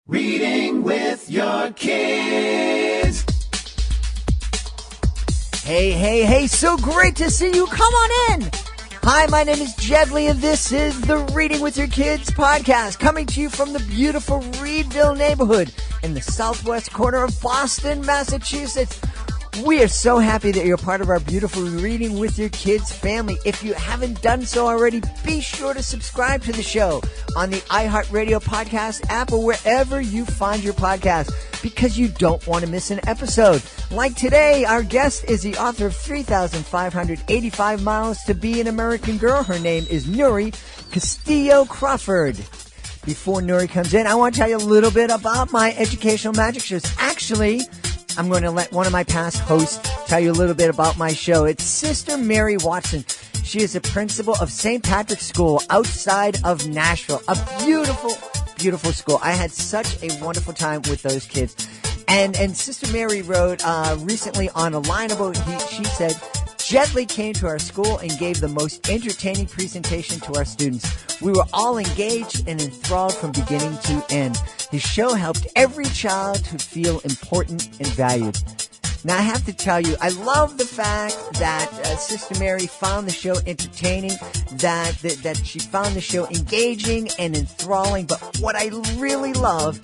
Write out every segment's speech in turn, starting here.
Reading with your kids. Hey, so great to see you. Come on in. Hi, my name is Jedley, and this is the Reading with Your Kids podcast, coming to you from the beautiful Reedville neighborhood in the southwest corner of Boston, Massachusetts. We are so happy that you're part of our beautiful Reading with Your Kids family. If you haven't done so already, be sure to subscribe to the show on the iHeartRadio podcast app or wherever you find your podcast, because you don't want to miss an episode. Like today, our guest is the author of 3,585 Miles to Be an American Girl. Her name is Nury Castillo Crawford. Before Nury comes in, I want to tell you a little bit about my educational magic shows. Actually, I'm going to let one of my past hosts tell you a little bit about my show. It's Sister Mary Watson. She is a principal of St. Patrick's School outside of Nashville. A beautiful, beautiful school. I had such a wonderful time with those kids. And Sister Mary wrote recently on Alignable, she said, Jedley came to our school and gave the most entertaining presentation to our students. We were all engaged and enthralled from beginning to end. His show helped every child to feel important and valued. Now, I have to tell you, I love the fact that Sister Mary found the show entertaining, that she found the show engaging and enthralling. But what I really love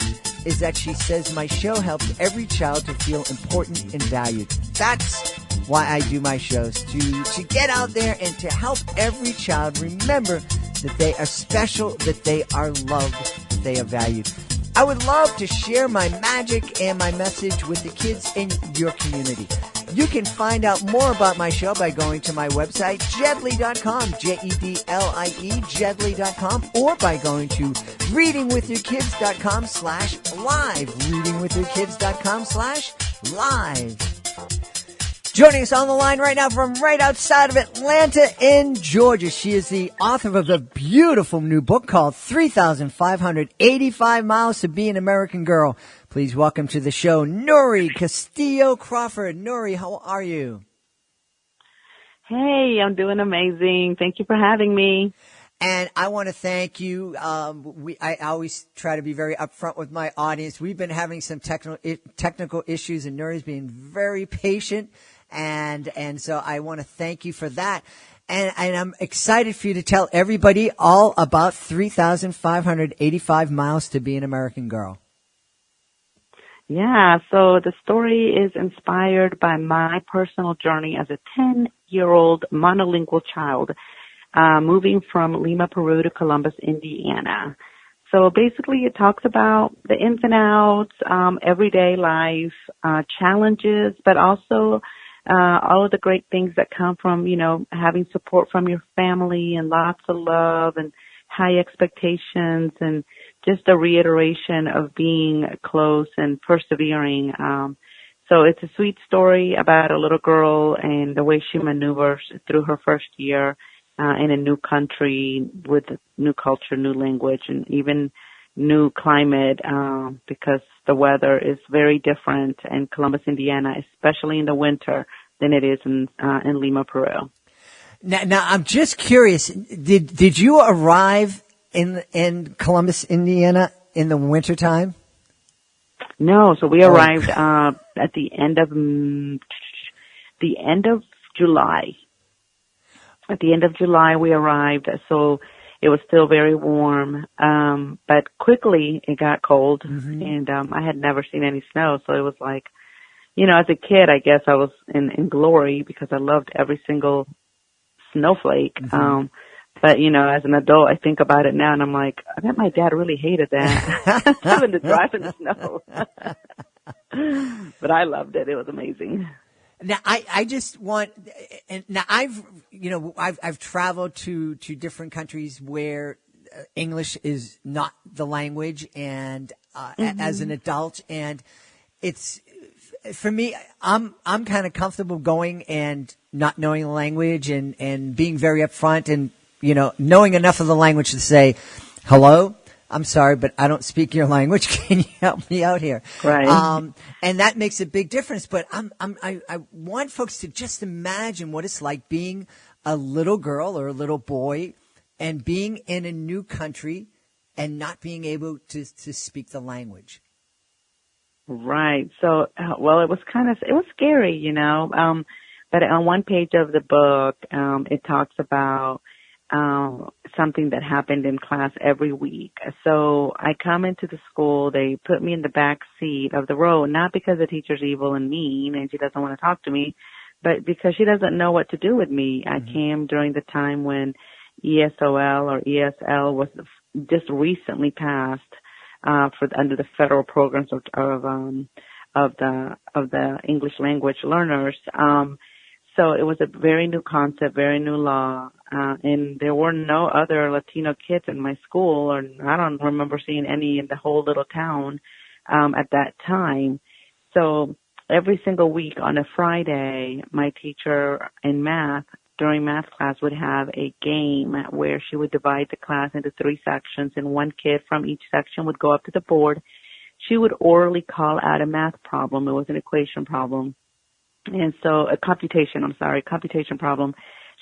is that she says my show helps every child to feel important and valued. That's why I do my shows, to get out there and to help every child remember that they are special, that they are loved, that they are valued. I would love to share my magic and my message with the kids in your community. You can find out more about my show by going to my website, jedley.com, Jedlie, jedley.com, or by going to readingwithyourkids.com/live, readingwithyourkids.com/live. Joining us on the line right now from right outside of Atlanta in Georgia, she is the author of a beautiful new book called 3,585 Miles to Be an American Girl. Please welcome to the show, Nury Castillo Crawford. Nury, how are you? Hey, I'm doing amazing. Thank you for having me. And I want to thank you. I always try to be very upfront with my audience. We've been having some technical issues, and Nury's being very patient. And so I want to thank you for that. And I'm excited for you to tell everybody all about 3,585 Miles to Be an American Girl. Yeah, so the story is inspired by my personal journey as a 10-year-old monolingual child, moving from Lima, Peru to Columbus, Indiana. So basically it talks about the ins and outs, everyday life, challenges, but also all of the great things that come from, having support from your family and lots of love and high expectations and just a reiteration of being close and persevering. So it's a sweet story about a little girl and the way she maneuvers through her first year in a new country with new culture, new language, and even new climate, because the weather is very different in Columbus, Indiana, especially in the winter, than it is in Lima, Peru. Now I'm just curious. Did you arrive in Columbus, Indiana, in the wintertime? No. So we arrived at the end of July. At the end of July, we arrived. So it was still very warm, but quickly it got cold, and I had never seen any snow, so it was like, as a kid, I guess I was in glory because I loved every single snowflake. But, as an adult, I think about it now, and I'm like, I bet my dad really hated that, having to drive in the snow. But I loved it. It was amazing. Now, I just want, and now I've traveled to different countries where English is not the language, and as an adult, and it's, for me, I'm kind of comfortable going and not knowing the language and being very upfront and, knowing enough of the language to say, hello, I'm sorry, but I don't speak your language. Can you help me out here? Right. And that makes a big difference. But I want folks to just imagine what it's like being a little girl or a little boy and being in a new country and not being able to speak the language. Right. So, well, it was scary, but on one page of the book, it talks about, something that happened in class every week. So I come into the school, they put me in the back seat of the row, not because the teacher's evil and mean and she doesn't want to talk to me, but because she doesn't know what to do with me. I came during the time when ESOL or ESL was just recently passed, under the federal programs of the English language learners. So it was a very new concept, very new law, and there were no other Latino kids in my school, or I don't remember seeing any in the whole little town, at that time. So every single week on a Friday, my teacher in math, during math class, would have a game where she would divide the class into 3 sections, and one kid from each section would go up to the board. She would orally call out a math problem. It was an equation problem. And so a computation problem.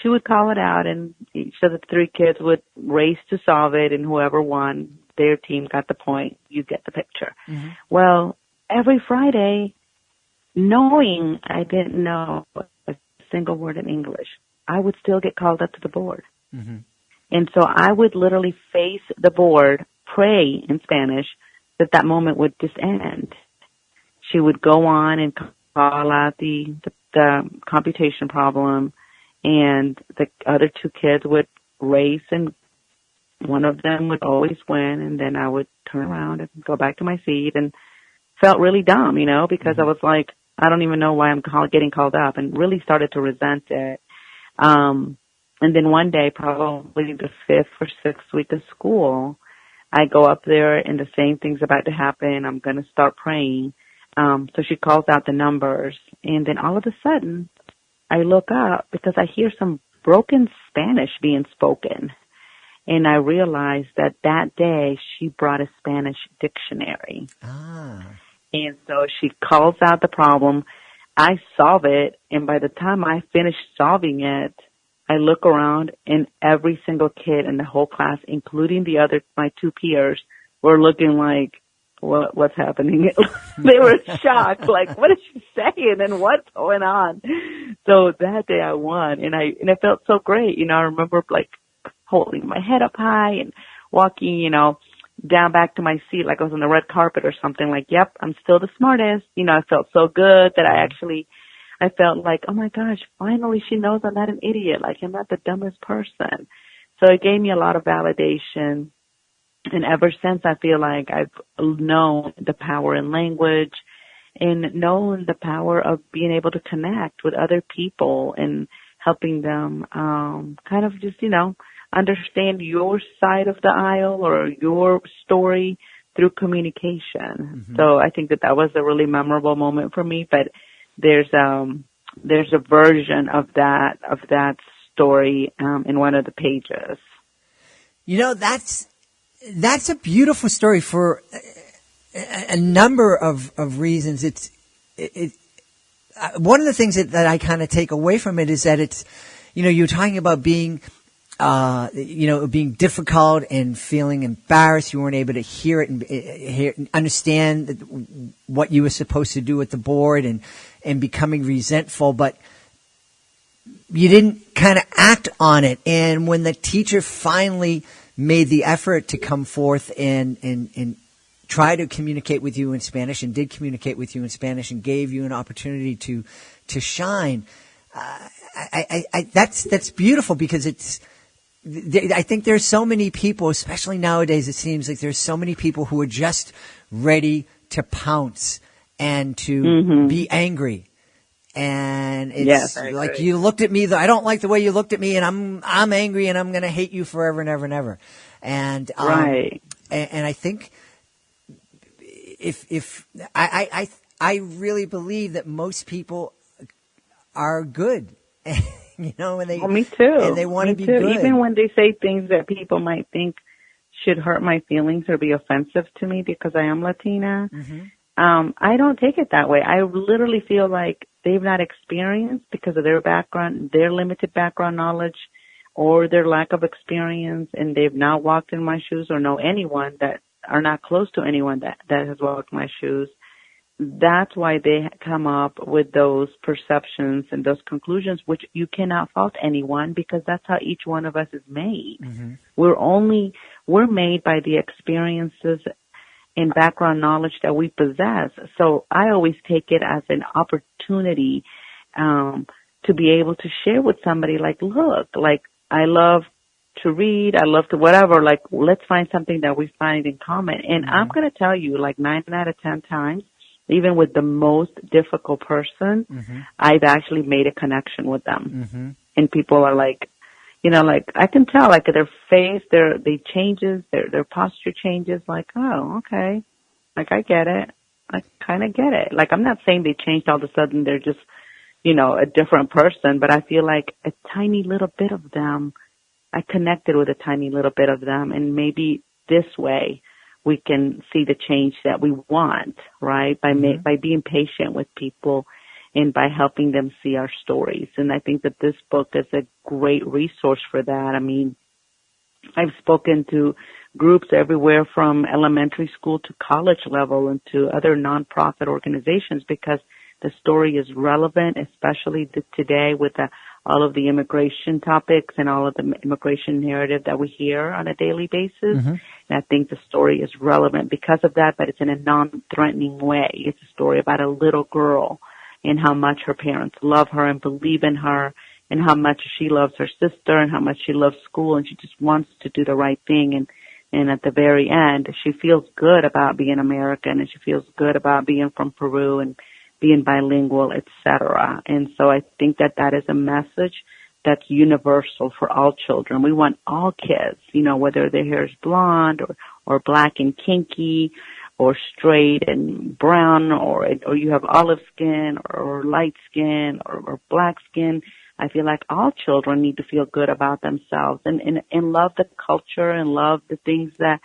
She would call it out, and each of the 3 kids would race to solve it, and whoever won, their team got the point. You get the picture. Mm-hmm. Well, every Friday, knowing I didn't know a single word in English, I would still get called up to the board. Mm-hmm. And so I would literally face the board, pray in Spanish that moment would just end. She would go on and call out the computation problem, and the other 2 kids would race, and one of them would always win, and then I would turn around and go back to my seat, and felt really dumb, because I was like, I don't even know why I'm getting called up, and really started to resent it. And then one day, probably the 5th or 6th week of school, I go up there and the same thing's about to happen. I'm going to start praying. So she calls out the numbers, and then all of a sudden I look up because I hear some broken Spanish being spoken. And I realized that day she brought a Spanish dictionary. Ah. And so she calls out the problem. I solve it, and by the time I finish solving it, I look around, and every single kid in the whole class, including my 2 peers, were looking like, what's happening? They were shocked, like, what is she saying and what's going on? So that day I won, and it felt so great. I remember like holding my head up high and walking, down back to my seat like I was on the red carpet or something, like, yep, I'm still the smartest. I felt so good that I felt like, oh my gosh, finally she knows I'm not an idiot. Like, I'm not the dumbest person. So it gave me a lot of validation. And ever since, I feel like I've known the power in language and known the power of being able to connect with other people and helping them kind of just, understand your side of the aisle or your story through communication. Mm-hmm. So I think that was a really memorable moment for me. But there's a version of that story in one of the pages. That's a beautiful story for a number of reasons. It's one of the things that I kind of take away from it is that it's, you're talking about being, being difficult and feeling embarrassed. You weren't able to hear it and understand what you were supposed to do at the board and becoming resentful, but you didn't kind of act on it. And when the teacher finally made the effort to come forth and try to communicate with you in Spanish, and did communicate with you in Spanish, and gave you an opportunity to shine. That's beautiful, because I think there's so many people, especially nowadays, it seems like there's so many people who are just ready to pounce and to be angry. And it's like, you looked at me, I don't like the way you looked at me, and I'm angry, and I'm going to hate you forever and ever and ever. And, right. And I think if I really believe that most people are good, and they, me too. And they want to be good. Even when they say things that people might think should hurt my feelings or be offensive to me because I am Latina. Mm-hmm. I don't take it that way. I literally feel like they've not experienced, because of their background, their limited background knowledge, or their lack of experience, and they've not walked in my shoes or know anyone that are not close to anyone that has walked my shoes. That's why they come up with those perceptions and those conclusions, which you cannot fault anyone, because that's how each one of us is made. Mm-hmm. We're made by the experiences and background knowledge that we possess. So I always take it as an opportunity to be able to share with somebody, like, look, like, I love to read, I love to whatever, like, let's find something that we find in common. And I'm going to tell you, like, 9 out of 10 times, even with the most difficult person, I've actually made a connection with them. And people are like, you know, like, I can tell, like, their face, they changes, their posture changes, like, oh, okay. Like, I get it. I kind of get it. Like, I'm not saying they changed all of a sudden, they're just, you know, a different person, but I feel like a tiny little bit of them, I connected with a tiny little bit of them, and maybe this way we can see the change that we want, right? By being patient with people and by helping them see our stories. And I think that this book is a great resource for that. I mean, I've spoken to groups everywhere from elementary school to college level and to other nonprofit organizations, because the story is relevant, especially today with all of the immigration topics and all of the immigration narrative that we hear on a daily basis. And I think the story is relevant because of that, but it's in a non-threatening way. It's a story about a little girl and how much her parents love her and believe in her, and how much she loves her sister and how much she loves school, and she just wants to do the right thing. And at the very end, she feels good about being American, and she feels good about being from Peru and being bilingual, etc. And so I think that is a message that's universal for all children. We want all kids, you know, whether their hair is blonde or black and kinky, or straight and brown, or you have olive skin or light skin or black skin. I feel like all children need to feel good about themselves and love the culture and love the things that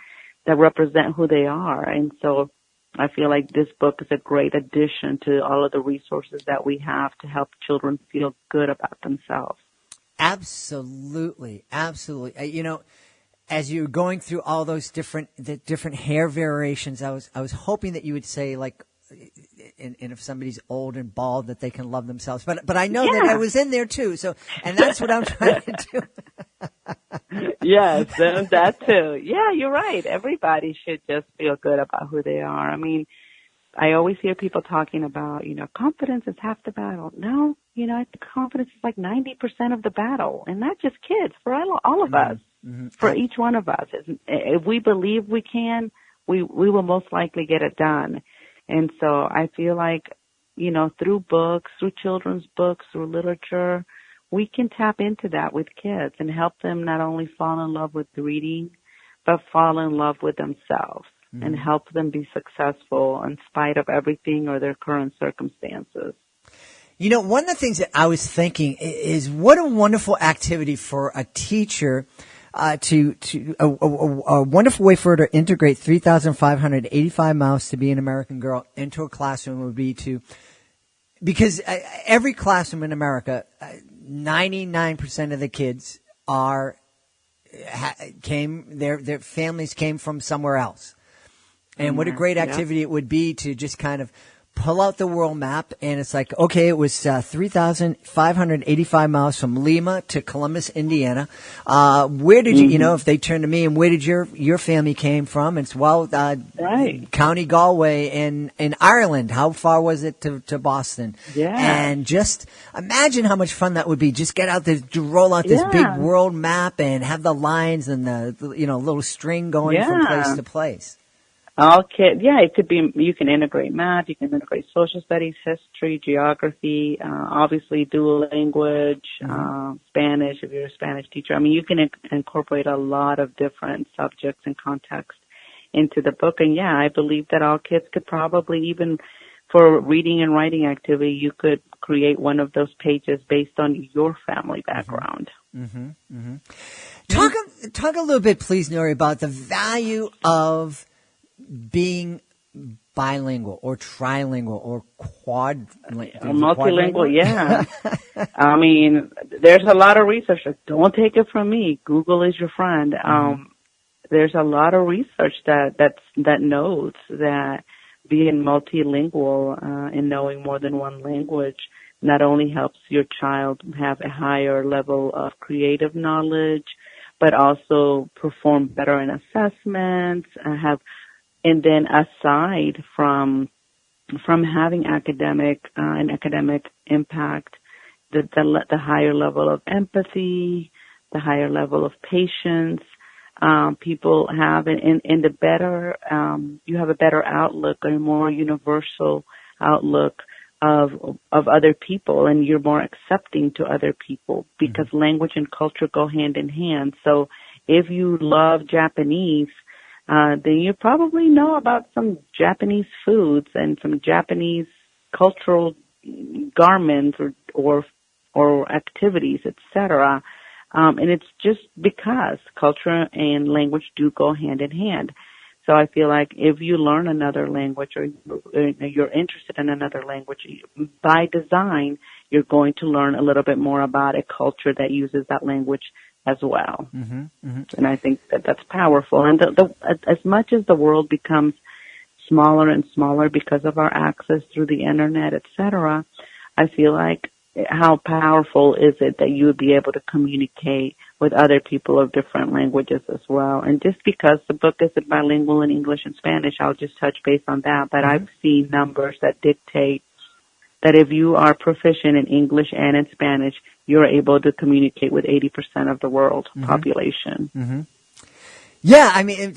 represent who they are. And so I feel like this book is a great addition to all of the resources that we have to help children feel good about themselves. Absolutely. Absolutely. You know, as you're going through all those different hair variations, I was hoping that you would say, like, and if somebody's old and bald, that they can love themselves. But I know that I was in there too. So, and that's what I'm trying to do. Yes, that too. Yeah, you're right. Everybody should just feel good about who they are. I mean, I always hear people talking about, you know, confidence is half the battle. No, you know, I think confidence is like 90% of the battle, and not just kids, for all of us, for each one of us. If we believe we can, we will most likely get it done. And so I feel like, you know, through books, through children's books, through literature, we can tap into that with kids and help them not only fall in love with reading, but fall in love with themselves and help them be successful in spite of everything or their current circumstances. You know, one of the things that I was thinking is what a wonderful activity for a teacher a wonderful way for her to integrate 3,585 miles to be an American girl into a classroom would be because every classroom in America, 99% of the kids their families came from somewhere else. And what a great activity it would be to just kind of pull out the world map, and it's like, okay, it was 3,585 miles from Lima to Columbus, Indiana. Where did you know, if they turn to me, and where did your family came from? It's, well, County Galway in Ireland. How far was it to Boston? Yeah. And just imagine how much fun that would be. Just get out there, roll out this big world map and have the lines and the, you know, little string going from place to place. All kids, it could be, you can integrate math, you can integrate social studies, history, geography, obviously dual language, Spanish, if you're a Spanish teacher. I mean, you can incorporate a lot of different subjects and context into the book. And I believe that all kids could probably, even for reading and writing activity, you could create one of those pages based on your family background. Talk a little bit, please, Nury, about the value of being bilingual or trilingual or multilingual, I mean, there's a lot of research. Don't take it from me. Google is your friend. There's a lot of research that knows that being multilingual and knowing more than one language not only helps your child have a higher level of creative knowledge, but also perform better in assessments, and then aside from having academic impact, the higher level of empathy, the higher level of patience, people have, and the better, you have a better outlook, a more universal outlook of other people, and you're more accepting to other people, because language and culture go hand in hand. So if you love Japanese, then you probably know about some Japanese foods and some Japanese cultural garments or activities, etc. And it's just because culture and language do go hand in hand. So I feel like if you learn another language or you're interested in another language, by design, you're going to learn a little bit more about a culture that uses that language as well. And I think that's powerful. And as much as the world becomes smaller and smaller because of our access through the internet, etc., I feel like how powerful is it that you would be able to communicate with other people of different languages as well. And just because the book is bilingual in English and Spanish, I'll just touch base on that. But I've seen numbers that dictate that if you are proficient in English and in Spanish, you're able to communicate with 80% of the world population. Yeah, I mean,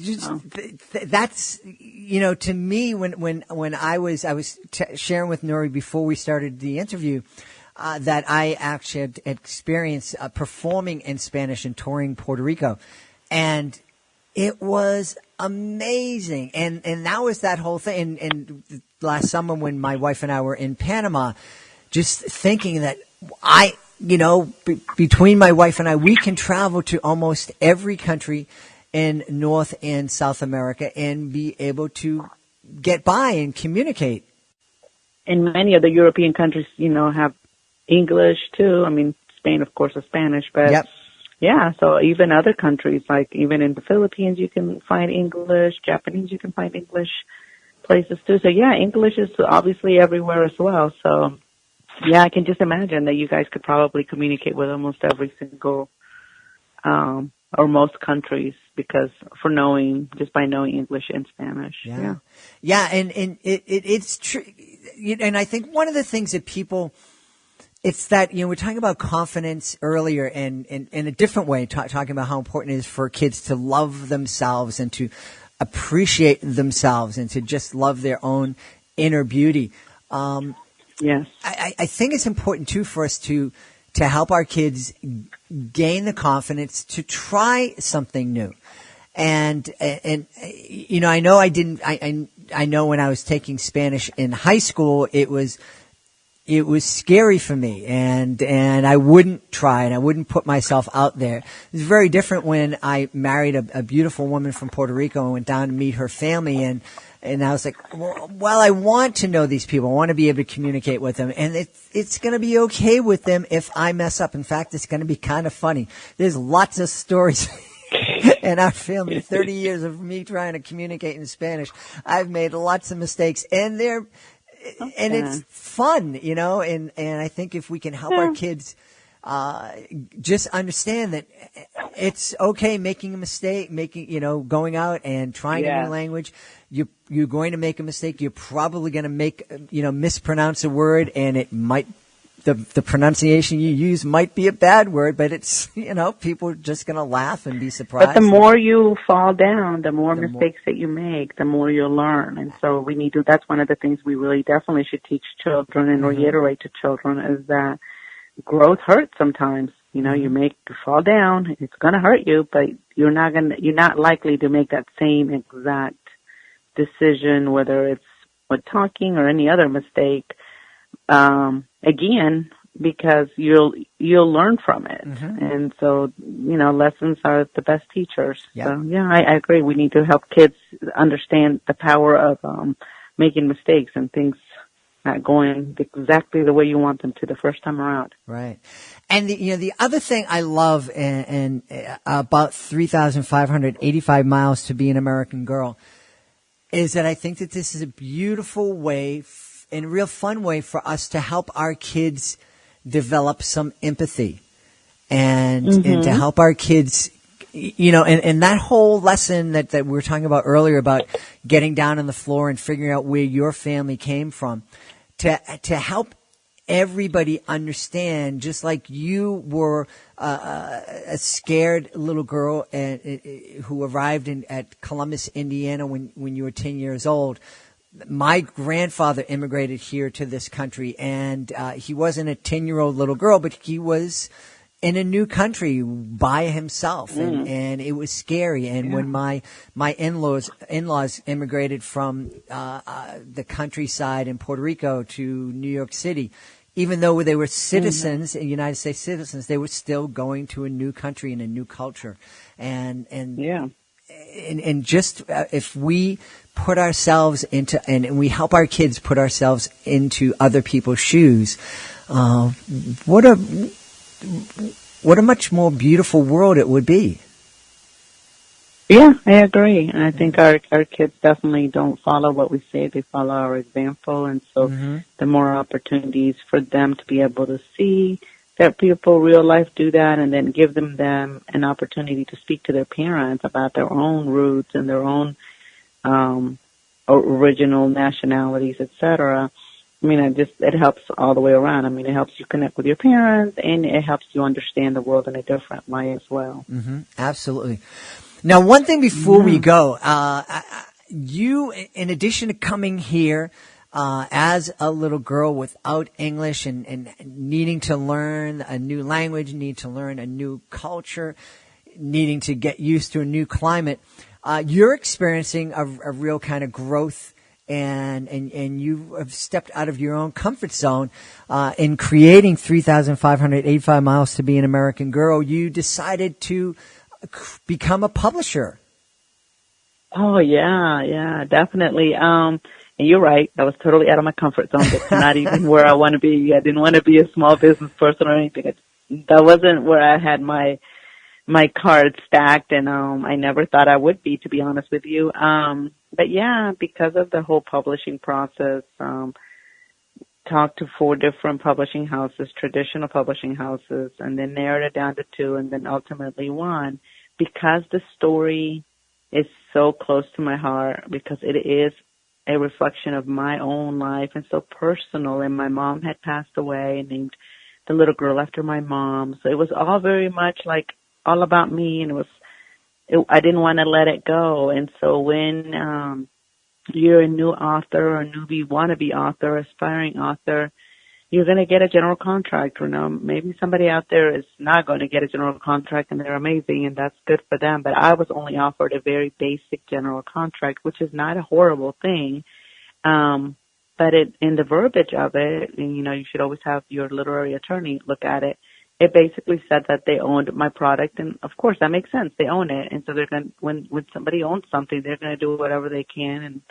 that's, to me, when I was sharing with Nury before we started the interview, that I actually had experience performing in Spanish and touring Puerto Rico, and it was amazing. And that was that whole thing. And last summer when my wife and I were in Panama, just thinking that between my wife and I, we can travel to almost every country in North and South America and be able to get by and communicate. And many of the European countries, have English too. I mean, Spain, of course, is Spanish, but yeah, so even other countries, like even in the Philippines, you can find English. Japanese, you can find English places too. So yeah, English is obviously everywhere as well. So yeah, I can just imagine that you guys could probably communicate with almost every single, or most countries just by knowing English and Spanish. Yeah. And it's true. And I think one of the things that people, it's that, we're talking about confidence earlier and in a different way, talking about how important it is for kids to love themselves and to appreciate themselves and to just love their own inner beauty. Yes. I think it's important too for us to help our kids gain the confidence to try something new. And I know I know when I was taking Spanish in high school, it was scary for me, and I wouldn't try, and I wouldn't put myself out there. It was very different when I married a beautiful woman from Puerto Rico and went down to meet her family, and I was like, well, I want to know these people. I want to be able to communicate with them, and it's going to be okay with them if I mess up. In fact, it's going to be kind of funny. There's lots of stories in our family, 30 years of me trying to communicate in Spanish. I've made lots of mistakes, and and it's fun, and I think if we can help our kids just understand that it's okay making a mistake, going out and trying a new language. You're going to make a mistake. You're probably going to mispronounce a word, and it might, the pronunciation you use might be a bad word, but it's, people are just going to laugh and be surprised. But the more you fall down, the more mistakes that you make, the more you'll learn. And so that's one of the things we really definitely should teach children and reiterate to children, is that growth hurts sometimes. You fall down, it's going to hurt you, but you're not likely to make that same exact decision, whether it's with talking or any other mistake, again, because you'll learn from it. And so, lessons are the best teachers. So yeah, I agree. We need to help kids understand the power of making mistakes and things not going exactly the way you want them to the first time around. Right. And the other thing I love and about 3,585 miles to be an American girl is that I think that this is a beautiful way and a real fun way for us to help our kids develop some empathy and to help our kids, and that whole lesson that we were talking about earlier about getting down on the floor and figuring out where your family came from, to help everybody understand, just like you were a scared little girl who arrived at Columbus, Indiana when you were 10 years old. My grandfather immigrated here to this country, and he wasn't a 10-year-old little girl, but he was in a new country by himself, and it was scary. And when my in-laws immigrated from the countryside in Puerto Rico to New York City, even though they were citizens, United States citizens, they were still going to a new country and a new culture. And just if we put ourselves into, and we help our kids put ourselves into other people's shoes, what a much more beautiful world it would be. Yeah, I agree. And I think our kids definitely don't follow what we say. They follow our example. And so the more opportunities for them to be able to see that people real life do that, and then give them an opportunity to speak to their parents about their own roots and their own original nationalities, etc. I mean, it helps all the way around. I mean, it helps you connect with your parents, and it helps you understand the world in a different way as well. Absolutely. Now, one thing before we go, you, in addition to coming here as a little girl without English and needing to learn a new language, need to learn a new culture, needing to get used to a new climate, you're experiencing a real kind of growth, and you have stepped out of your own comfort zone in creating 3,585 miles to be an American girl. You decided to become a publisher. Oh, yeah, definitely. And you're right. I was totally out of my comfort zone. That's not even where I want to be. I didn't want to be a small business person or anything. That wasn't where I had my cards stacked, and I never thought I would be, to be honest with you. But yeah, because of the whole publishing process, talked to 4 different publishing houses, traditional publishing houses, and then narrowed it down to 2, and then ultimately 1. Because the story is so close to my heart, because it is a reflection of my own life and so personal, and my mom had passed away and named the little girl after my mom. So it was all very much like all about me, and I didn't want to let it go. And so when you're a new author or newbie wannabe author, aspiring author, you're going to get a general contract. Maybe somebody out there is not going to get a general contract, and they're amazing, and that's good for them. But I was only offered a very basic general contract, which is not a horrible thing. But in the verbiage of it, and, you should always have your literary attorney look at it. It basically said that they owned my product, and of course that makes sense. They own it, and so they're going. When somebody owns something, they're going to do whatever they can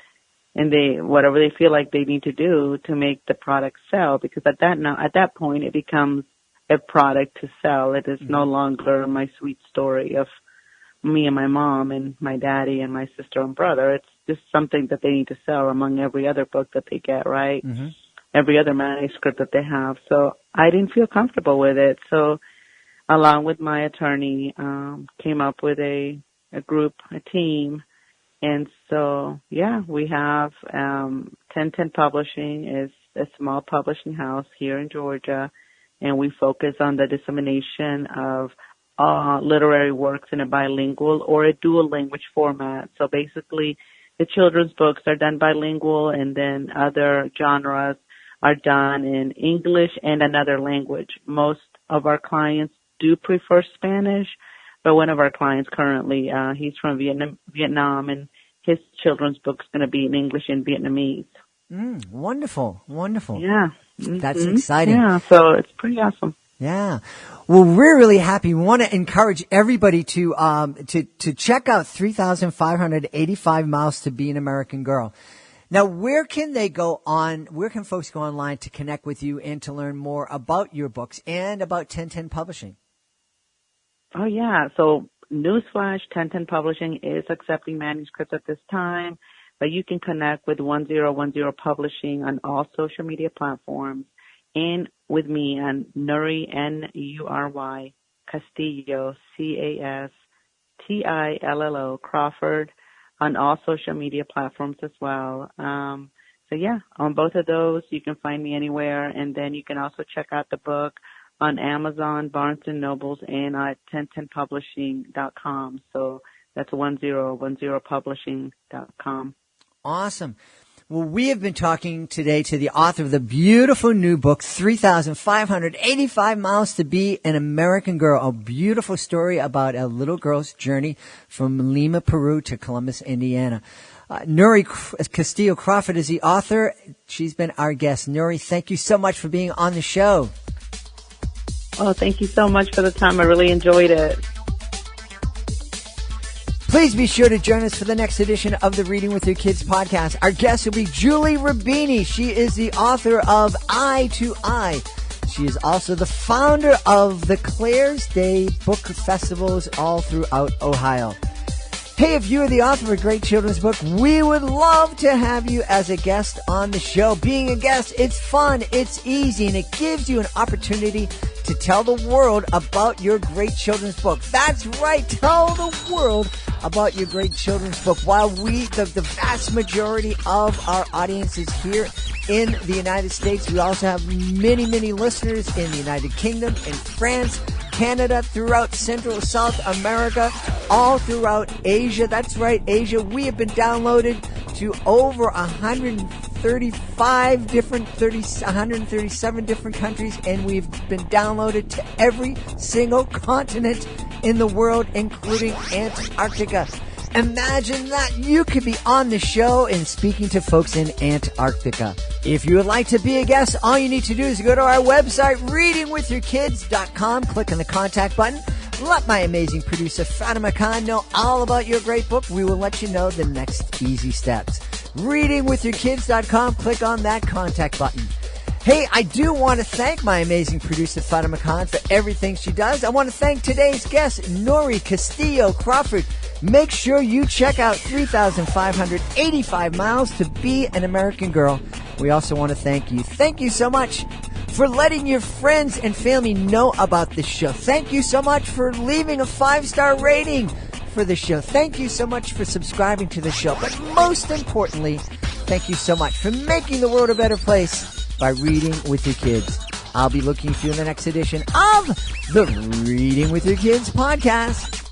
and they whatever they feel like they need to do to make the product sell. Because at that point, it becomes a product to sell. It is no longer my sweet story of me and my mom and my daddy and my sister and brother. It's just something that they need to sell among every other book that they get, right? Every other manuscript that they have. So I didn't feel comfortable with it. So along with my attorney, came up with a group, a team. And so, yeah, we have 1010 Publishing is a small publishing house here in Georgia, and we focus on the dissemination of literary works in a bilingual or a dual language format. So basically, the children's books are done bilingual, and then other genres are done in English and another language. Most of our clients do prefer Spanish, but one of our clients currently, he's from Vietnam, and his children's book's going to be in English and Vietnamese. Wonderful. Yeah. That's exciting. Yeah, so it's pretty awesome. Yeah. Well, we're really happy. We want to encourage everybody to check out 3,585 Miles to Be an American Girl. Now, where can folks go online to connect with you and to learn more about your books and about 1010 Publishing? Oh, yeah. So, newsflash, 1010 Publishing is accepting manuscripts at this time, but you can connect with 1010 Publishing on all social media platforms and with me on Nury, Nury Castillo, Castillo Crawford, on all social media platforms as well. So yeah, on both of those, you can find me anywhere. And then you can also check out the book on Amazon, Barnes & Nobles, and at 1010publishing.com. So that's 1010publishing.com. Awesome. Well, we have been talking today to the author of the beautiful new book, 3,585 Miles to Be an American Girl, a beautiful story about a little girl's journey from Lima, Peru to Columbus, Indiana. Nury Castillo Crawford is the author. She's been our guest. Nury, thank you so much for being on the show. Oh, thank you so much for the time. I really enjoyed it. Please be sure to join us for the next edition of the Reading with Your Kids podcast. Our guest will be Julie Rubini. She is the author of Eye to Eye. She is also the founder of the Claire's Day book festivals all throughout Ohio. Hey, if you are the author of a great children's book, we would love to have you as a guest on the show. Being a guest, it's fun, it's easy, and it gives you an opportunity to tell the world about your great children's book. That's right, tell the world about your great children's book. While the vast majority of our audience is here in the United States, we also have many, many listeners in the United Kingdom, in France, Canada, throughout Central South America, all throughout Asia. That's right, Asia. We have been downloaded to over 137 different countries, and we've been downloaded to every single continent in the world, including Antarctica. Imagine that you could be on the show and speaking to folks in Antarctica. If you would like to be a guest, all you need to do is go to our website, readingwithyourkids.com, click on the contact button. Let my amazing producer, Fatima Khan, know all about your great book. We will let you know the next easy steps. Readingwithyourkids.com, click on that contact button. Hey, I do want to thank my amazing producer, Fatima Khan, for everything she does. I want to thank today's guest, Nury Castillo Crawford. Make sure you check out 3,585 Miles to Be an American Girl. We also want to thank you. Thank you so much for letting your friends and family know about this show. Thank you so much for leaving a 5-star rating for the show. Thank you so much for subscribing to the show. But most importantly, thank you so much for making the world a better place by reading with your kids. I'll be looking for you in the next edition of the Reading with Your Kids podcast.